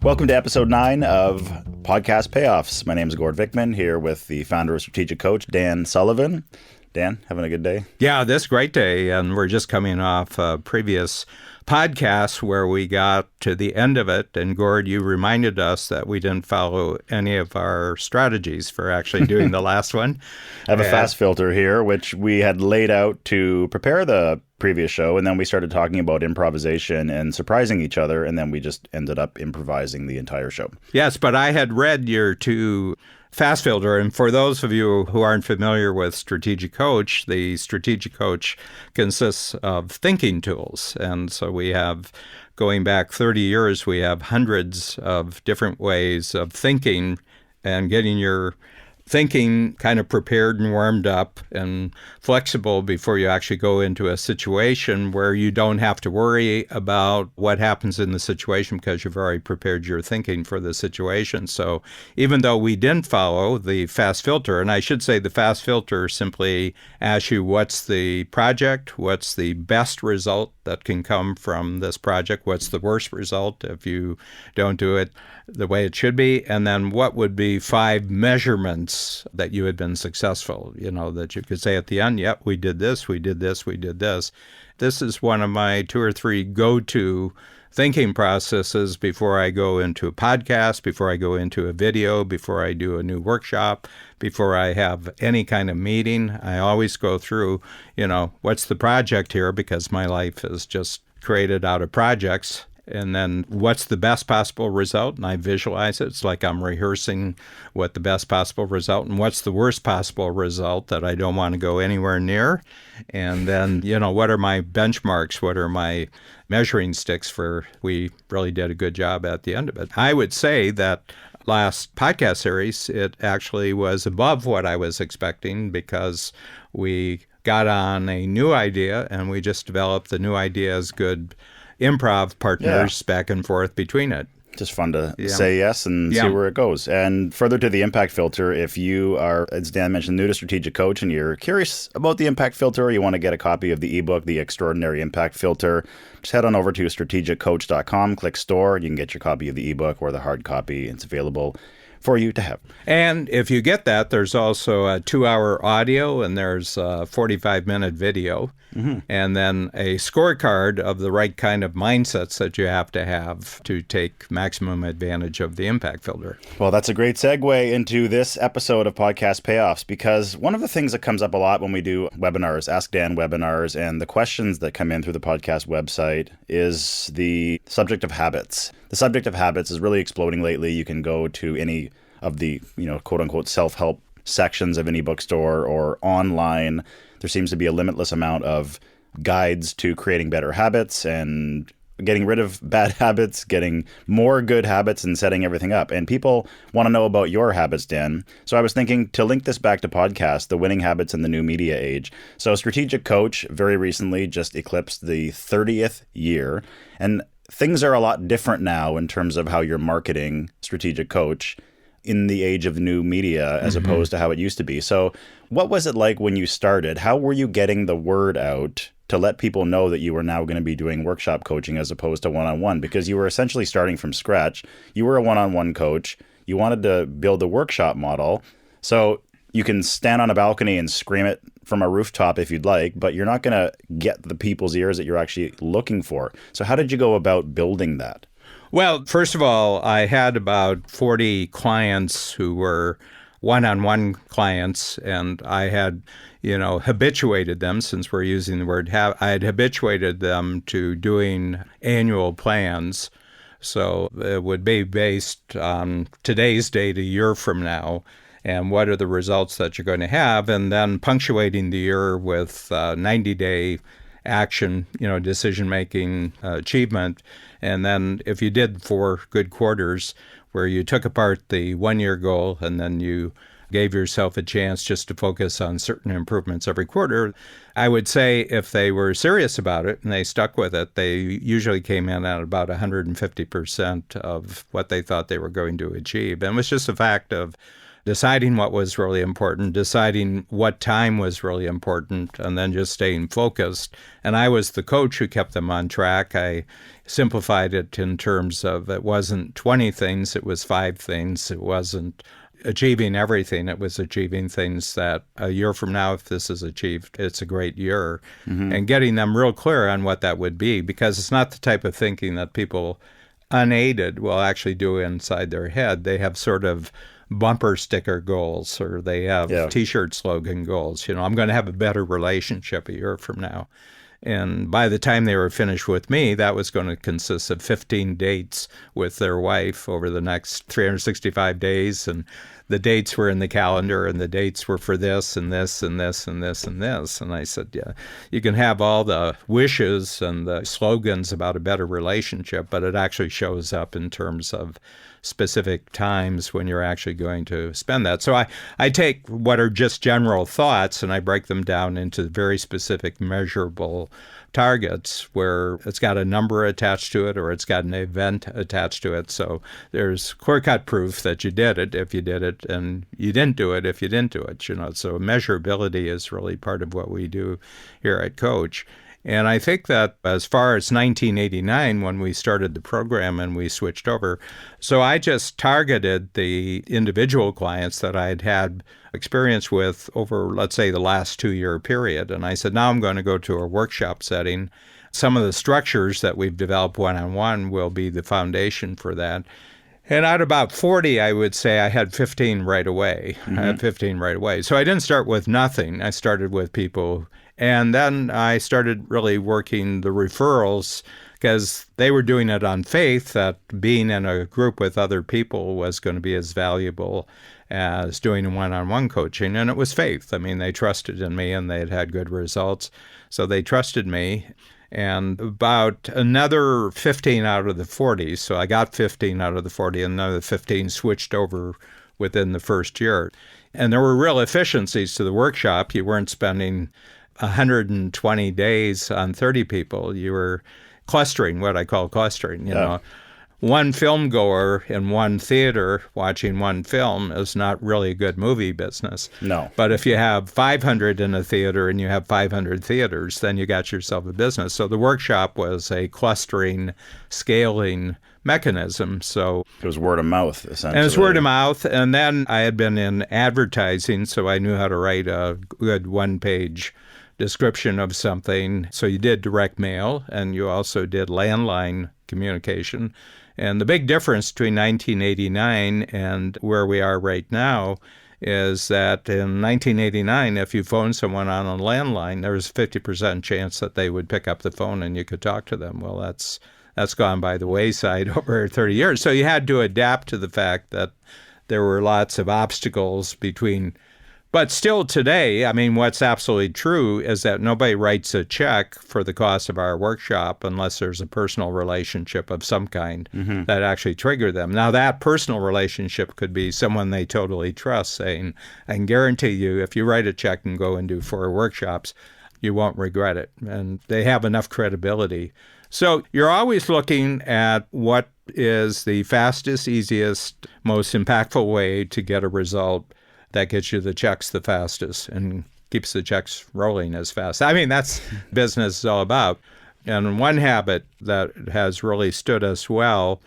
Welcome to episode 9 of Podcast Payoffs. My name is Gord Vickman, here with the founder of Strategic Coach, Dan Sullivan. Dan, having a good day? Yeah, this is a great day, and we're just coming off a previous podcast where we got to the end of it, and Gord, you reminded us that we didn't follow any of our strategies for actually doing the last one. I have a fast filter here, which we had laid out to prepare the previous show, and then we started talking about improvisation and surprising each other, and then we just ended up improvising the entire show. Yes, but I had read your two fast filter, and for those of you who aren't familiar with Strategic Coach, the Strategic Coach consists of thinking tools, and so we have, going back 30 years, we have hundreds of different ways of thinking and getting your thinking kind of prepared and warmed up and flexible before you actually go into a situation where you don't have to worry about what happens in the situation because you've already prepared your thinking for the situation. So even though we didn't follow the fast filter, and I should say the fast filter simply asks you what's the project, what's the best result that can come from this project, what's the worst result if you don't do it the way it should be, and then what would be 5 measurements that you had been successful, that you could say at the end, yep, we did this, we did this, we did this. This is one of my 2 or 3 go-to thinking processes before I go into a podcast, before I go into a video, before I do a new workshop, before I have any kind of meeting. I always go through, what's the project here, because my life is just created out of projects. And then what's the best possible result? And I visualize it. It's like I'm rehearsing what the best possible result, and what's the worst possible result that I don't want to go anywhere near. And then, what are my benchmarks? What are my measuring sticks for we really did a good job at the end of it? I would say that last podcast series, it actually was above what I was expecting because we got on a new idea and we just developed the new idea as good improv partners back and forth between it. Just fun to say yes and see where it goes. And further to the impact filter, if you are, as Dan mentioned, new to Strategic Coach and you're curious about the impact filter, or you want to get a copy of the ebook, The Extraordinary Impact Filter, just head on over to strategiccoach.com, click store, and you can get your copy of the ebook or the hard copy. It's available for you to have. And if you get that, there's also a 2-hour audio and there's a 45-minute video, and then a scorecard of the right kind of mindsets that you have to take maximum advantage of the impact filter. Well, that's a great segue into this episode of Podcast Payoffs, because one of the things that comes up a lot when we do webinars, Ask Dan webinars, and the questions that come in through the podcast website is the subject of habits. The subject of habits is really exploding lately. You can go to any of the, quote unquote, self-help sections of any bookstore or online. There seems to be a limitless amount of guides to creating better habits and getting rid of bad habits, getting more good habits, and setting everything up. And people want to know about your habits, Dan. So I was thinking to link this back to podcast, The Winning Habits in the New Media Age. So Strategic Coach very recently just eclipsed the 30th year. And things are a lot different now in terms of how you're marketing Strategic Coach in the age of new media as opposed to how it used to be. So what was it like when you started? How were you getting the word out to let people know that you were now going to be doing workshop coaching as opposed to one-on-one? Because you were essentially starting from scratch. You were a one-on-one coach. You wanted to build a workshop model. So you can stand on a balcony and scream it from a rooftop if you'd like, but you're not going to get the people's ears that you're actually looking for. So how did you go about building that? Well, first of all, I had about 40 clients who were one-on-one clients, and I had, habituated them, since we're using the word I had habituated them to doing annual plans. So it would be based on today's date a year from now, and what are the results that you're going to have, and then punctuating the year with 90-day action, decision-making, achievement. And then if you did 4 good quarters where you took apart the 1-year goal and then you gave yourself a chance just to focus on certain improvements every quarter, I would say if they were serious about it and they stuck with it, they usually came in at about 150% of what they thought they were going to achieve. And it was just a fact of deciding what was really important, deciding what time was really important, and then just staying focused. And I was the coach who kept them on track. I simplified it in terms of it wasn't 20 things, it was 5 things. It wasn't achieving everything. It was achieving things that a year from now, if this is achieved, it's a great year. And getting them real clear on what that would be, because it's not the type of thinking that people unaided will actually do inside their head. They have sort of bumper sticker goals, or they have T-shirt slogan goals. You know, I'm going to have a better relationship a year from now. And by the time they were finished with me, that was going to consist of 15 dates with their wife over the next 365 days. And the dates were in the calendar, and the dates were for this and this and this and this and this. And I said, yeah, you can have all the wishes and the slogans about a better relationship, but it actually shows up in terms of specific times when you're actually going to spend that. So I take what are just general thoughts and I break them down into very specific measurable targets where it's got a number attached to it or it's got an event attached to it. So there's clear-cut proof that you did it if you did it, and you didn't do it if you didn't do it. You know, so measurability is really part of what we do here at Coach. And I think that as far as 1989, when we started the program and we switched over, so I just targeted the individual clients that I'd had experience with over, let's say, the last 2-year period. And I said, now I'm going to go to a workshop setting. Some of the structures that we've developed one-on-one will be the foundation for that. And at about 40, I would say I had 15 right away. I had 15 right away. So I didn't start with nothing. I started with people. And then I started really working the referrals because they were doing it on faith that being in a group with other people was going to be as valuable as doing one-on-one coaching. And it was faith. I mean, they trusted in me and they had had good results. So they trusted me. And about another 15 out of the 40, so I got 15 out of the 40, and another 15 switched over within the first year. And there were real efficiencies to the workshop. You weren't spending 120 days on 30 people. You were clustering, what I call clustering, you know. One film goer in one theater watching one film is not really a good movie business. No. But if you have 500 in a theater and you have 500 theaters, then you got yourself a business. So the workshop was a clustering, scaling mechanism. So it was word of mouth, essentially. And it was word of mouth. And then I had been in advertising, so I knew how to write a good one-page description of something. So you did direct mail, and you also did landline communication. And the big difference between 1989 and where we are right now is that in 1989, if you phoned someone on a landline, there was a 50% chance that they would pick up the phone and you could talk to them. Well, that's gone by the wayside over 30 years. So you had to adapt to the fact that there were lots of obstacles between. But still today, I mean, what's absolutely true is that nobody writes a check for the cost of our workshop unless there's a personal relationship of some kind that actually trigger them. Now, that personal relationship could be someone they totally trust saying, I can guarantee you if you write a check and go and do 4 workshops, you won't regret it. And they have enough credibility. So you're always looking at what is the fastest, easiest, most impactful way to get a result that gets you the checks the fastest and keeps the checks rolling as fast. I mean, that's business is all about. And one habit that has really stood us well,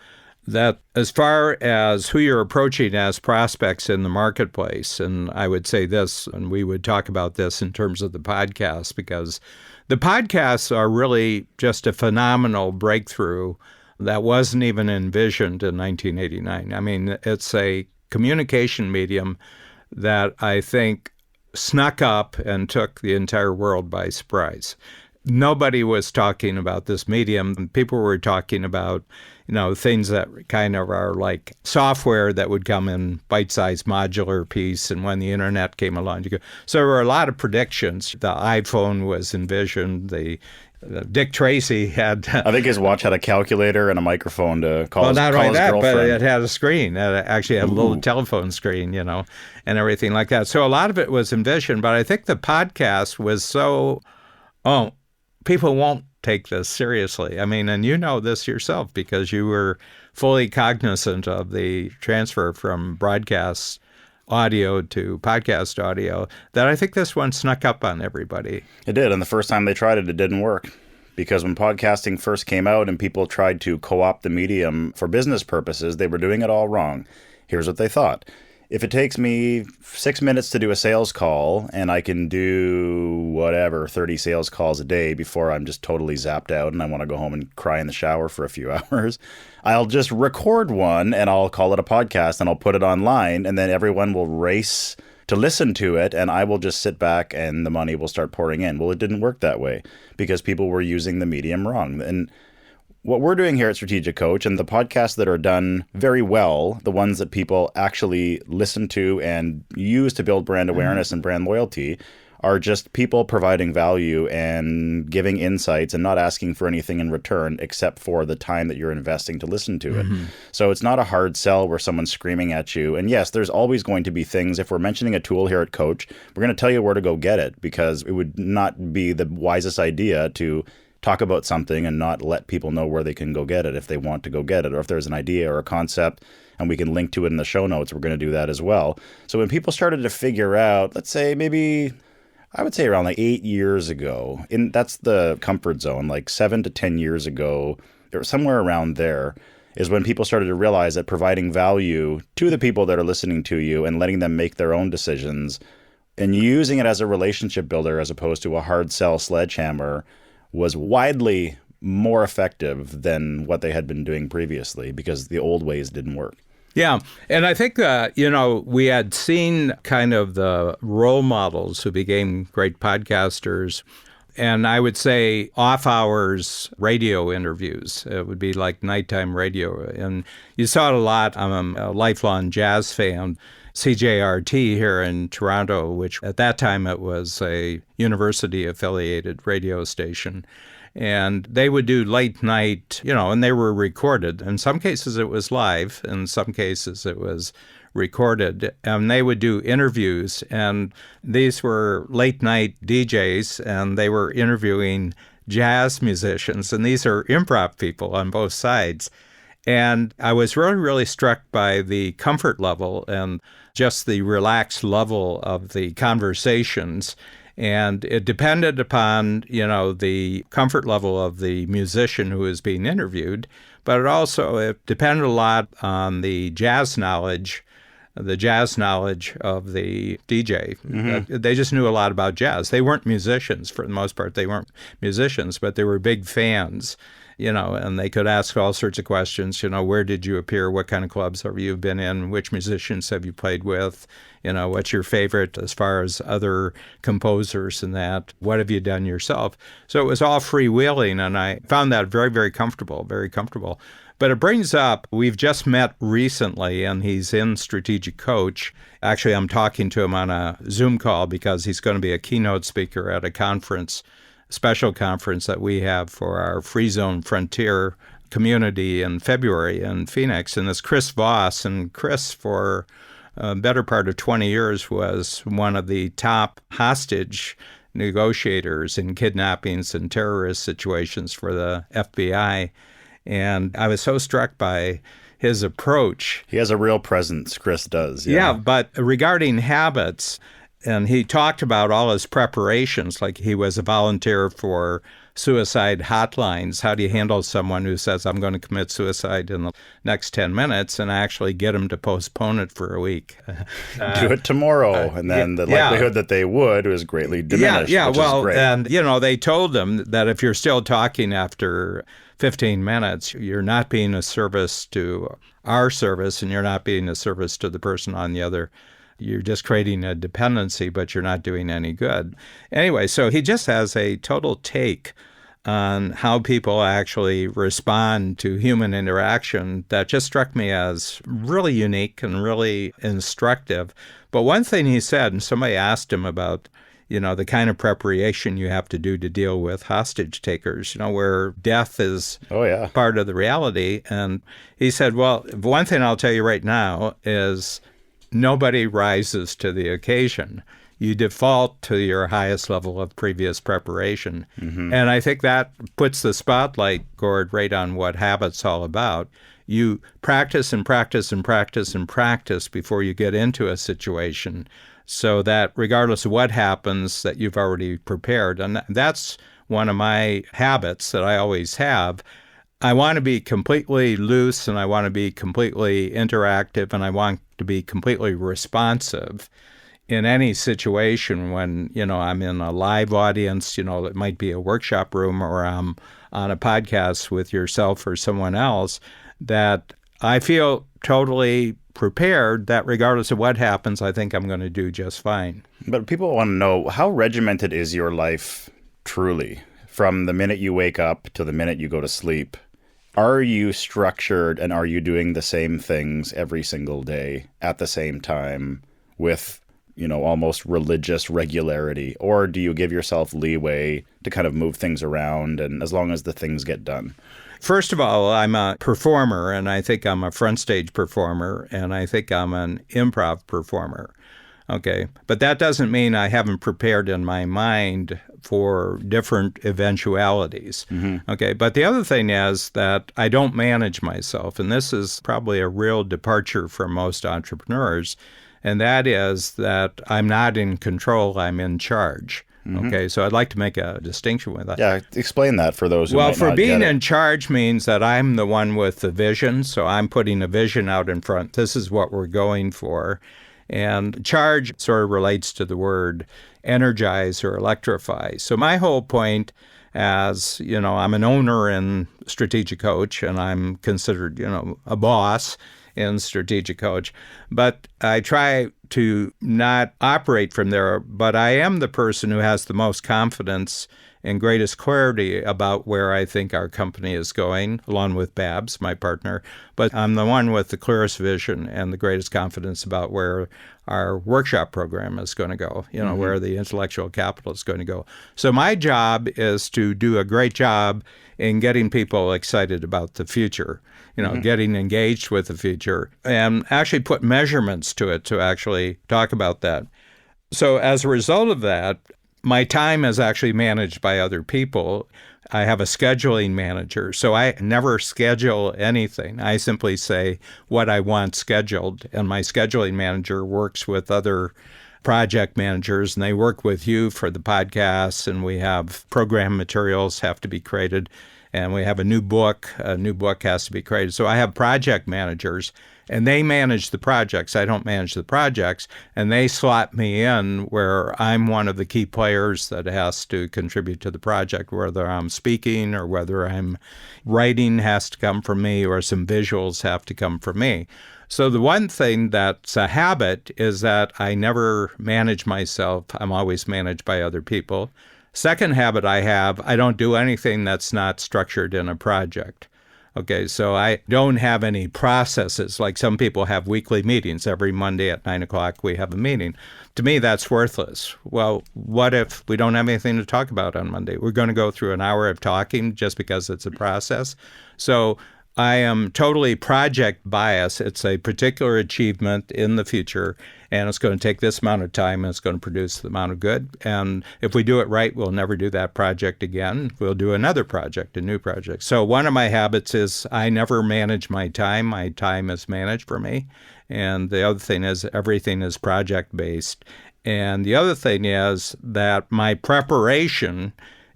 that as far as who you're approaching as prospects in the marketplace, and I would say this, and we would talk about this in terms of the podcast, because the podcasts are really just a phenomenal breakthrough that wasn't even envisioned in 1989. I mean, it's a communication medium that I think snuck up and took the entire world by surprise. Nobody was talking about this medium. People were talking about, you know, things that kind of are like software that would come in bite-sized modular piece. And when the internet came along, so there were a lot of predictions. The iPhone was envisioned. Dick Tracy had. I think his watch had a calculator and a microphone to call his girlfriend. Not only that, but it had a screen. It actually had a little telephone screen, you know, and everything like that. So a lot of it was envisioned. But I think the podcast was so, people won't take this seriously. I mean, and you know this yourself because you were fully cognizant of the transfer from broadcasts audio to podcast audio, that I think this one snuck up on everybody. It did, and the first time they tried it, it didn't work. Because when podcasting first came out and people tried to co-opt the medium for business purposes, they were doing it all wrong. Here's what they thought. If it takes me 6 minutes to do a sales call and I can do 30 sales calls a day before I'm just totally zapped out and I want to go home and cry in the shower for a few hours, I'll just record one and I'll call it a podcast and I'll put it online, and then everyone will race to listen to it, and I will just sit back and the money will start pouring in. Well, it didn't work that way because people were using the medium wrong. And what we're doing here at Strategic Coach, and the podcasts that are done very well, the ones that people actually listen to and use to build brand awareness and brand loyalty, are just people providing value and giving insights and not asking for anything in return except for the time that you're investing to listen to it. So it's not a hard sell where someone's screaming at you. And yes, there's always going to be things. If we're mentioning a tool here at Coach, we're going to tell you where to go get it, because it would not be the wisest idea to talk about something and not let people know where they can go get it if they want to go get it, or if there's an idea or a concept and we can link to it in the show notes, we're going to do that as well. So when people started to figure out, let's say maybe, I would say around like 8 years ago, that's the comfort zone, like 7 to 10 years ago, or somewhere around there, is when people started to realize that providing value to the people that are listening to you and letting them make their own decisions and using it as a relationship builder as opposed to a hard sell sledgehammer was widely more effective than what they had been doing previously, because the old ways didn't work. Yeah. And I think, we had seen kind of the role models who became great podcasters. And I would say off hours radio interviews. It would be like nighttime radio. And you saw it a lot. I'm a lifelong jazz fan. CJRT here in Toronto, which at that time it was a university-affiliated radio station. And they would do late night, and they were recorded. In some cases it was live. In some cases it was recorded. And they would do interviews. And these were late night DJs, and they were interviewing jazz musicians. And these are improv people on both sides. And I was really, really struck by the comfort level and just the relaxed level of the conversations. And it depended upon, the comfort level of the musician who was being interviewed, but it depended a lot on the jazz knowledge of the DJ. They just knew a lot about jazz. They weren't musicians for the most part. They weren't musicians, but they were big fans. And they could ask all sorts of questions. Where did you appear? What kind of clubs have you been in? Which musicians have you played with? What's your favorite as far as other composers and that? What have you done yourself? So it was all freewheeling, and I found that very, very comfortable, very comfortable. But it brings up, we've just met recently, and he's in Strategic Coach. Actually, I'm talking to him on a Zoom call because he's going to be a keynote speaker at a conference, special conference that we have for our Free Zone Frontier community in February in Phoenix. And it's Chris Voss. And Chris, for a better part of 20 years, was one of the top hostage negotiators in kidnappings and terrorist situations for the FBI. And I was so struck by his approach. He has a real presence, Chris does. Yeah, but regarding habits, and he talked about all his preparations, like he was a volunteer for suicide hotlines. How do you handle someone who says, I'm going to commit suicide in the next 10 minutes, and actually get them to postpone it for a week? Do it tomorrow. And then the likelihood that they would was greatly diminished. Which is great. And, they told them that if you're still talking after 15 minutes, you're not being a service to our service, and you're not being a service to the person on the other. You're just creating a dependency, but you're not doing any good. Anyway, so he just has a total take on how people actually respond to human interaction that just struck me as really unique and really instructive. But one thing he said, and somebody asked him about, the kind of preparation you have to do to deal with hostage takers, where death is part of the reality. And he said, well, one thing I'll tell you right now is nobody rises to the occasion. you default to your highest level of previous preparation. And I think that puts the spotlight, Gord, right on what habit's all about. You practice and practice and practice and practice before you get into a situation so that regardless of what happens, that you've already prepared. And that's one of my habits that I always have. I want to be completely loose, and I want to be completely interactive, and I want to be completely responsive in any situation when, I'm in a live audience, it might be a workshop room, or I'm on a podcast with yourself or someone else, that I feel totally prepared that regardless of what happens, I think I'm going to do just fine. But people want to know, how regimented is your life truly? From the minute you wake up to the minute you go to sleep, are you structured, and are you doing the same things every single day at the same time with, almost religious regularity? Or do you give yourself leeway to kind of move things around, and as long as the things get done? First of all, I'm a performer, and I think I'm a front stage performer, and I think I'm an improv performer. Okay, but that doesn't mean I haven't prepared in my mind for different eventualities. Okay, but the other thing is that I don't manage myself, and this is probably a real departure from most entrepreneurs, and that is that I'm not in control, I'm in charge. Okay, so I'd like to make a distinction with that. Yeah, explain that for those who might not get it. Well, for being in charge means that I'm the one with the vision, so I'm putting a vision out in front. This is what we're going for. And charge sort of relates to the word energize or electrify. So my whole point as, I'm an owner in Strategic Coach, and I'm considered, a boss in Strategic Coach, but I try to not operate from there, but I am the person who has the most confidence and greatest clarity about where I think our company is going, along with Babs, my partner. But I'm the one with the clearest vision and the greatest confidence about where our workshop program is going to go, where the intellectual capital is going to go. So my job is to do a great job in getting people excited about the future, getting engaged with the future, and actually put measurements to it to actually talk about that. So as a result of that, my time is actually managed by other people. I have a scheduling manager, so I never schedule anything. I simply say what I want scheduled, and my scheduling manager works with other project managers, and they work with you for the podcasts, and we have program materials have to be created, and we have a new book has to be created. So I have project managers, and they manage the projects. I don't manage the projects, and they slot me in where I'm one of the key players that has to contribute to the project, whether I'm speaking or whether I'm writing has to come from me, or some visuals have to come from me. So the one thing that's a habit is that I never manage myself. I'm always managed by other people. Second habit I have, I don't do anything that's not structured in a project. Okay, so I don't have any processes like some people have weekly meetings. Every Monday at 9 o'clock we have a meeting. To me, that's worthless. Well, what if we don't have anything to talk about on Monday? We're going to go through an hour of talking just because it's a process. So I am totally project biased. It's a particular achievement in the future, and it's going to take this amount of time, and it's going to produce the amount of good. And if we do it right, we'll never do that project again. We'll do another project, a new project. So one of my habits is I never manage my time. My time is managed for me. And the other thing is everything is project-based. And the other thing is that my preparation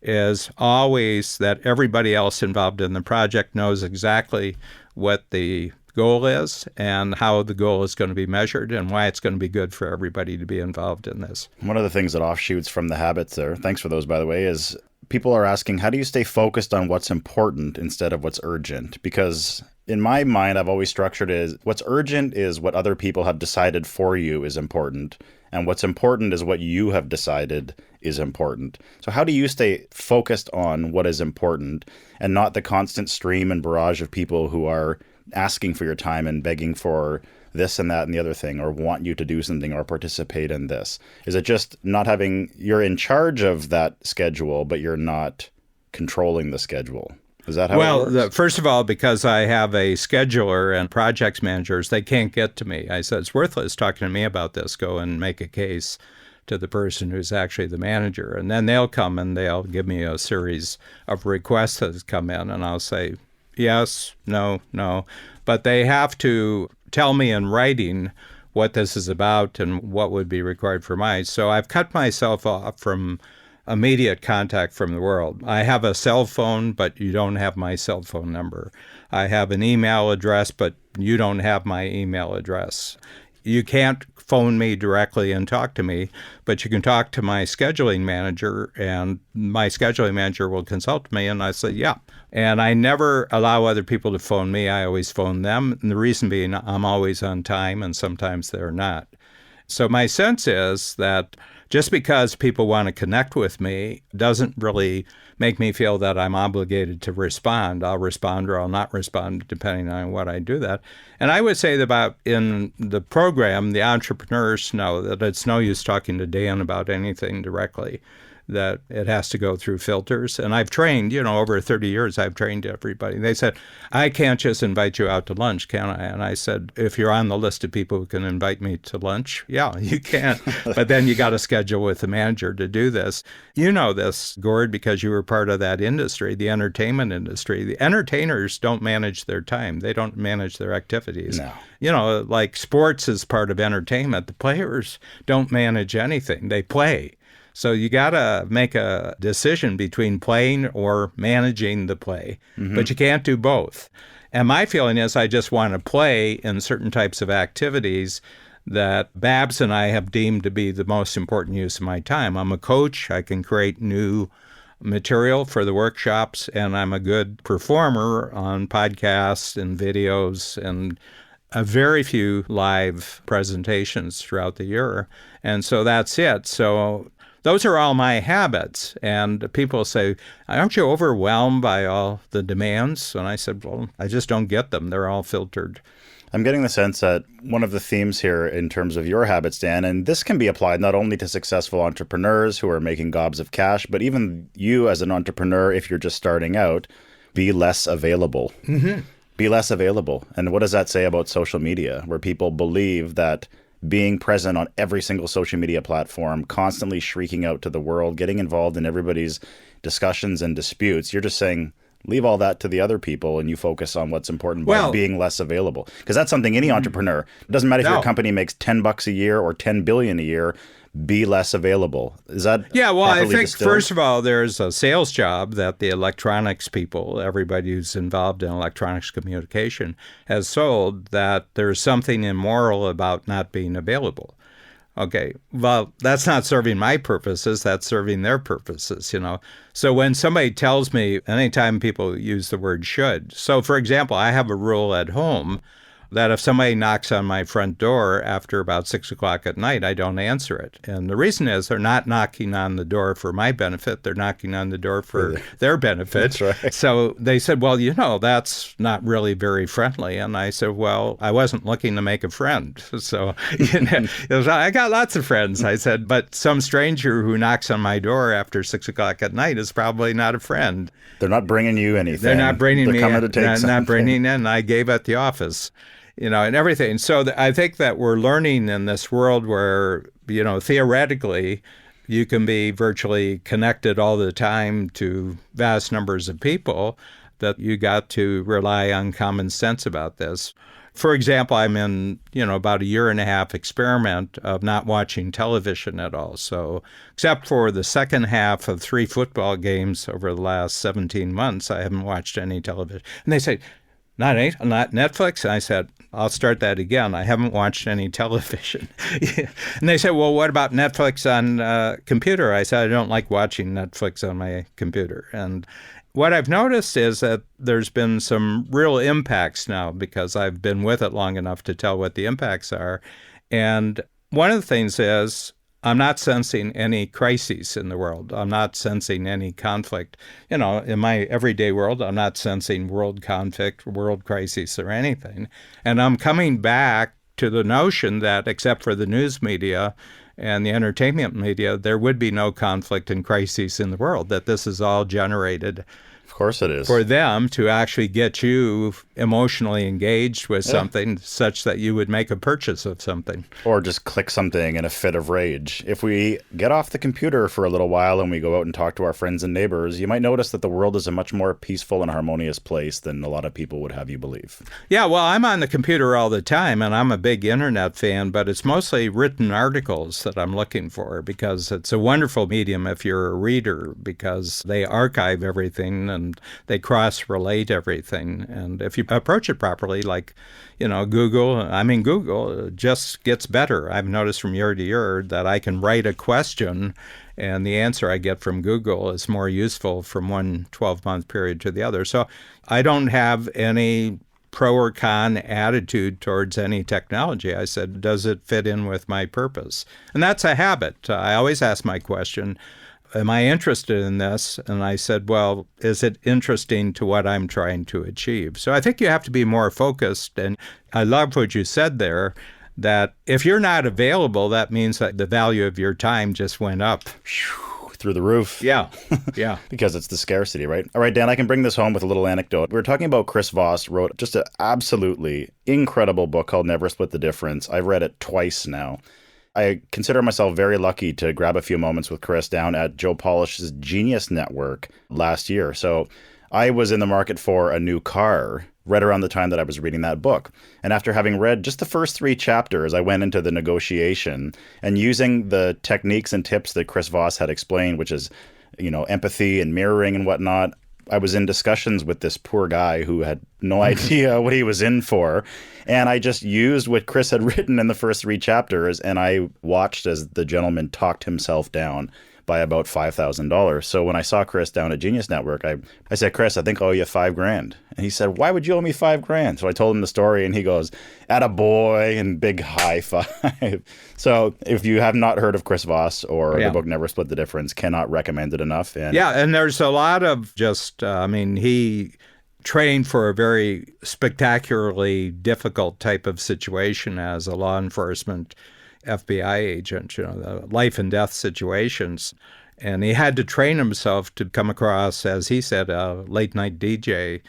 is always that everybody else involved in the project knows exactly what the goal is and how the goal is going to be measured and why it's going to be good for everybody to be involved in this. One of the things that offshoots from the habits there, thanks for those, by the way, is people are asking, how do you stay focused on what's important instead of what's urgent? Because in my mind, I've always structured it as what's urgent is what other people have decided for you is important. And what's important is what you have decided is important. So how do you stay focused on what is important and not the constant stream and barrage of people who are asking for your time and begging for this and that and the other thing, or want you to do something or participate in this? Is it just not having, you're in charge of that schedule, but you're not controlling the schedule? Is that how it works? First of all, because I have a scheduler and projects managers, they can't get to me. I said, it's worthless talking to me about this. Go and make a case to the person who's actually the manager. And then they'll come and they'll give me a series of requests that come in, and I'll say, yes, no, no. But they have to tell me in writing what this is about and what would be required for mine. So I've cut myself off from immediate contact from the world. I have a cell phone, but you don't have my cell phone number. I have an email address, but you don't have my email address. You can't phone me directly and talk to me, but you can talk to my scheduling manager, and my scheduling manager will consult me, and I say, yeah. And I never allow other people to phone me. I always phone them, and the reason being I'm always on time, and sometimes they're not. So my sense is that just because people want to connect with me doesn't really make me feel that I'm obligated to respond. I'll respond or I'll not respond, depending on what I do that. And I would say that about in the program, the entrepreneurs know that it's no use talking to Dan about anything directly, that it has to go through filters. And I've trained, over 30 years, I've trained everybody. They said, I can't just invite you out to lunch, can I? And I said, if you're on the list of people who can invite me to lunch, yeah, you can. But then you got to schedule with the manager to do this. You know this, Gord, because you were part of that industry, the entertainment industry. The entertainers don't manage their time. They don't manage their activities. No. Like sports is part of entertainment. The players don't manage anything. They play. So you got to make a decision between playing or managing the play, but you can't do both. And my feeling is I just want to play in certain types of activities that Babs and I have deemed to be the most important use of my time. I'm a coach. I can create new material for the workshops, and I'm a good performer on podcasts and videos and a very few live presentations throughout the year. And so that's it. So those are all my habits. And people say, aren't you overwhelmed by all the demands? And I said, well, I just don't get them. They're all filtered. I'm getting the sense that one of the themes here in terms of your habits, Dan, and this can be applied not only to successful entrepreneurs who are making gobs of cash, but even you as an entrepreneur, if you're just starting out, be less available. Be less available. And what does that say about social media, where people believe that being present on every single social media platform, constantly shrieking out to the world, getting involved in everybody's discussions and disputes, you're just saying, leave all that to the other people and you focus on what's important by being less available. Because that's something any entrepreneur, it doesn't matter if your company makes $10 a year or $10 billion a year, be less available. Is that I think, distilled? first of all, there's a sales job that the electronics people, everybody who's involved in electronics communication, has sold, that there's something immoral about not being available. Okay, well, that's not serving my purposes. That's serving their purposes, So when somebody tells me, anytime people use the word should. So, for example, I have a rule at home that if somebody knocks on my front door after about 6 o'clock at night, I don't answer it. And the reason is they're not knocking on the door for my benefit. They're knocking on the door for their benefit. That's right. So they said, well, that's not really very friendly. And I said, well, I wasn't looking to make a friend. So I got lots of friends. I said, but some stranger who knocks on my door after 6 o'clock at night is probably not a friend. They're not bringing you anything. They're not bringing me coming to take in. something. Not bringing in. I gave at the office. And everything. So I think that we're learning in this world where, theoretically, you can be virtually connected all the time to vast numbers of people, that you got to rely on common sense about this. For example, I'm in, about a 1.5 year experiment of not watching television at all. So except for the second half of 3 football games over the last 17 months, I haven't watched any television. And they say, not Netflix? And I said, I'll start that again. I haven't watched any television. And they said, well, what about Netflix on computer? I said, I don't like watching Netflix on my computer. And what I've noticed is that there's been some real impacts now, because I've been with it long enough to tell what the impacts are. And one of the things is, I'm not sensing any crises in the world. I'm not sensing any conflict. In my everyday world, I'm not sensing world conflict, world crisis, or anything. And I'm coming back to the notion that, except for the news media and the entertainment media, there would be no conflict and crises in the world, that this is all generated Of course it is. For them to actually get you emotionally engaged with something such that you would make a purchase of something. Or just click something in a fit of rage. If we get off the computer for a little while and we go out and talk to our friends and neighbors, you might notice that the world is a much more peaceful and harmonious place than a lot of people would have you believe. Yeah, well, I'm on the computer all the time, and I'm a big internet fan, but it's mostly written articles that I'm looking for because it's a wonderful medium if you're a reader, because they archive everything and they cross-relate everything. And if you approach it properly, like, Google just gets better. I've noticed from year to year that I can write a question and the answer I get from Google is more useful from one 12-month period to the other. So I don't have any pro or con attitude towards any technology. I said, does it fit in with my purpose? And that's a habit. I always ask my question, am I interested in this? And I said, well, is it interesting to what I'm trying to achieve? So I think you have to be more focused. And I love what you said there, that if you're not available, that means that the value of your time just went up. Through the roof. Yeah. Because it's the scarcity, right? All right, Dan, I can bring this home with a little anecdote. We were talking about Chris Voss wrote just an absolutely incredible book called Never Split the Difference. I've read it twice now. I consider myself very lucky to grab a few moments with Chris down at Joe Polish's Genius Network last year. So I was in the market for a new car right around the time that I was reading that book. And after having read just the first 3 chapters, I went into the negotiation and using the techniques and tips that Chris Voss had explained, which is, empathy and mirroring and whatnot. I was in discussions with this poor guy who had no idea what he was in for. And I just used what Chris had written in the first 3 chapters, and I watched as the gentleman talked himself down by about $5,000. So when I saw Chris down at Genius Network, I said, Chris, I think I owe you $5,000. And he said, why would you owe me $5,000? So I told him the story, and he goes, attaboy, and big high five. So if you have not heard of Chris Voss or the book Never Split the Difference, cannot recommend it enough. And and there's a lot of just, he trained for a very spectacularly difficult type of situation as a law enforcement FBI agent, the life and death situations. And he had to train himself to come across, as he said, a late night DJ,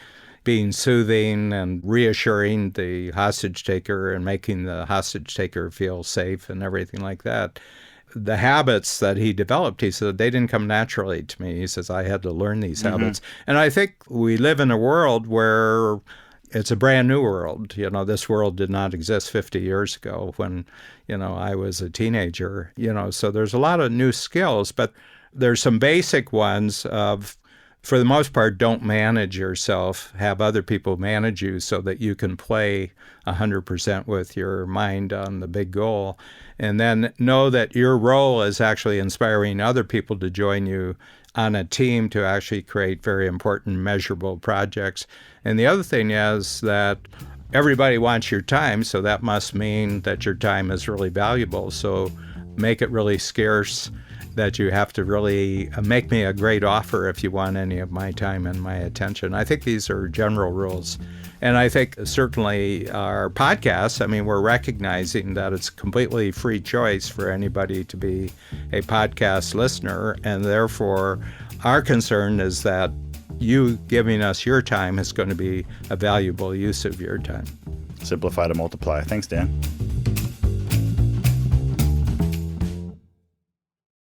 being soothing and reassuring the hostage taker and making the hostage taker feel safe and everything like that. The habits that he developed, he said, they didn't come naturally to me. He says, I had to learn these habits. And I think we live in a world where it's a brand new world. This world did not exist 50 years ago when, I was a teenager. So there's a lot of new skills, but there's some basic ones of, for the most part, don't manage yourself. Have other people manage you so that you can play 100% with your mind on the big goal. And then know that your role is actually inspiring other people to join you on a team to actually create very important, measurable projects. And the other thing is that everybody wants your time, so that must mean that your time is really valuable. So make it really scarce, that you have to really make me a great offer if you want any of my time and my attention. I think these are general rules. And I think certainly our podcasts, we're recognizing that it's a completely free choice for anybody to be a podcast listener. And therefore, our concern is that you giving us your time is going to be a valuable use of your time. Simplify to multiply. Thanks, Dan.